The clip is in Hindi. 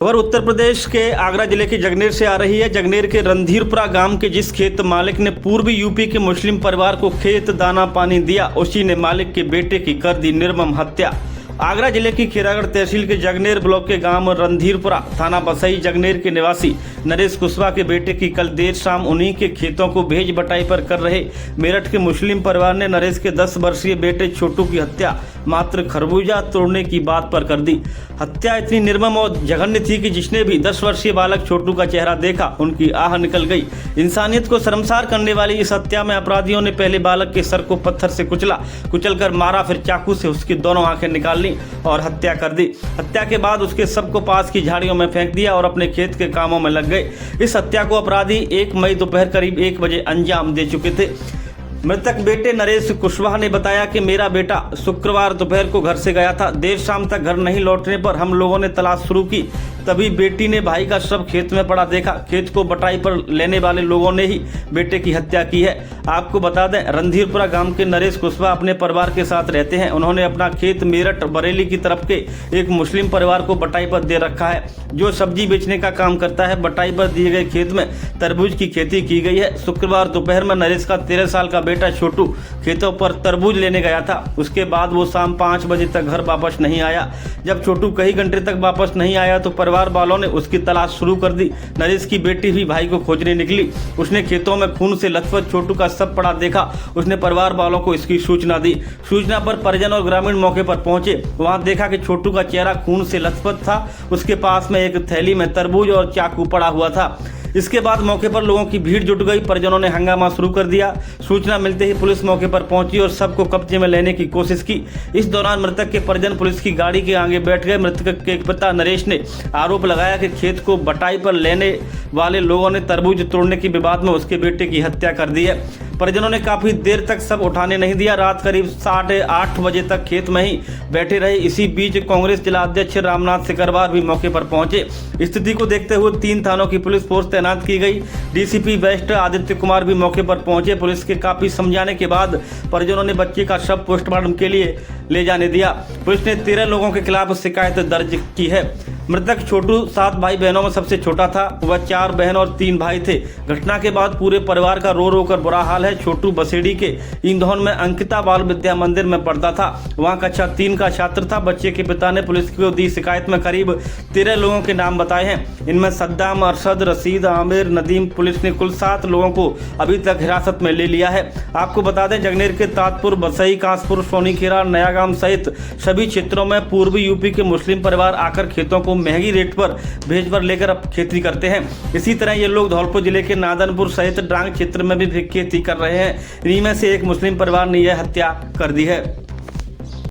खबर उत्तर प्रदेश के आगरा जिले के जगनेर से आ रही है। जगनेर के रणधीरपुरा गांव के जिस खेत मालिक ने पूर्वी यूपी के मुस्लिम परिवार को खेत दाना पानी दिया, उसी ने मालिक के बेटे की कर दी निर्मम हत्या। आगरा जिले की खीरागढ़ तहसील के जगनेर ब्लॉक के गांव रणधीरपुरा थाना बसई जगनेर के निवासी नरेश कुशवाहा के बेटे की कल देर शाम उन्हीं के खेतों को भेज बटाई पर कर रहे मेरठ के मुस्लिम परिवार ने नरेश के 10 वर्षीय बेटे छोटू की हत्या मात्र खरबूजा तोड़ने की बात पर कर दी। हत्या इतनी निर्मम और जघन्य थी कि जिसने भी 10 वर्षीय बालक छोटू का चेहरा देखा, उनकी आह निकल गई। इंसानियत को शर्मसार करने वाली इस हत्या में अपराधियों ने पहले बालक के सर को पत्थर से कुचलकर मारा, फिर चाकू से उसकी दोनों आंखें निकाल ली और हत्या कर दी। हत्या के बाद उसके शव को पास की झाड़ियों में फेंक दिया और अपने खेत के कामों में लग गए। इस हत्या को अपराधी 1 मई दोपहर करीब 1 बजे अंजाम दे चुके थे। मृतक बेटे नरेश कुशवाहा ने बताया कि मेरा बेटा शुक्रवार दोपहर को घर से गया था। देर शाम तक घर नहीं लौटने पर हम लोगों ने तलाश शुरू की। तभी बेटी ने भाई का शव खेत में पड़ा देखा। खेत को बटाई पर लेने वाले लोगों ने ही बेटे की हत्या की है। आपको बता दें, रणधीरपुरा गांव के नरेश कुशवाहा अपने परिवार के साथ रहते हैं। उन्होंने अपना खेत मेरठ बरेली की तरफ के एक मुस्लिम परिवार को बटाई पर दे रखा है, जो सब्जी बेचने का काम करता है। बटाई पर दिए गए खेत में तरबूज की खेती की गई है। शुक्रवार दोपहर में नरेश का 13 साल का बेटा छोटू खेतों पर तरबूज लेने गया था। उसके बाद वो शाम 5 बजे तक घर वापस नहीं आया। जब छोटू कई घंटे तक वापस नहीं आया तो परिवार वालों ने उसकी तलाश शुरू कर दी। नरेश की बेटी भी भाई को खोजने निकली। उसने खेतों में खून से लथपथ छोटू का शव पड़ा देखा। उसने परिवार वालों को इसकी सूचना दी। सूचना पर परिजन और ग्रामीण मौके पर पहुंचे। वहां देखा कि छोटू का चेहरा खून से लथपथ था। उसके पास में एक थैली में तरबूज और चाकू पड़ा हुआ था। इसके बाद मौके पर लोगों की भीड़ जुट गई। परिजनों ने हंगामा शुरू कर दिया। सूचना मिलते ही पुलिस मौके पर पहुंची और सबको कब्जे में लेने की कोशिश की। इस दौरान मृतक के परिजन पुलिस की गाड़ी के आगे बैठ गए। मृतक के पिता नरेश ने आरोप लगाया कि खेत को बटाई पर लेने वाले लोगों ने तरबूज तोड़ने के विवाद में उसके बेटे की हत्या कर दी है। परिजनों ने काफी देर तक सब उठाने नहीं दिया। रात करीब 8:30 बजे तक खेत में ही बैठे रहे। इसी बीच कांग्रेस जिला अध्यक्ष रामनाथ सिकरवार भी मौके पर पहुंचे। स्थिति को देखते हुए 3 थानों की पुलिस फोर्स तैनात की गई। डीसीपी वेस्ट आदित्य कुमार भी मौके पर पहुंचे। पुलिस के काफी समझाने के बाद परिजनों ने बच्चे का शव पोस्टमार्टम के लिए ले जाने दिया। पुलिस ने 13 लोगों के खिलाफ शिकायत दर्ज की है। मृतक छोटू 7 भाई बहनों में सबसे छोटा था। वह 4 बहन और 3 भाई थे। घटना के बाद पूरे परिवार का रो रो कर बुरा हाल है। छोटू बसेड़ी के इंदौर में अंकिता बाल विद्या मंदिर में पढ़ता था। वहां कक्षा 3 का छात्र था। बच्चे के पिता ने पुलिस को दी शिकायत में करीब 13 लोगों के नाम बताए हैं। इनमें सद्दाम, अरशद, रशीद, आमिर, नदीम। पुलिस ने कुल 7 लोगों को अभी तक हिरासत में ले लिया है। आपको बता दें, जगनेर के ताजपुर, बसई, कासपुर, सोनीखेड़ा, नयागाम सहित सभी क्षेत्रों में पूर्वी यूपी के मुस्लिम परिवार आकर खेतों को महंगी रेट पर भेज पर लेकर अब खेती करते हैं। इसी तरह ये लोग धौलपुर जिले के नादनपुर सहित ड्रांग क्षेत्र में भी खेती कर रहे हैं। इन्हीं में से एक मुस्लिम परिवार ने यह हत्या कर दी है।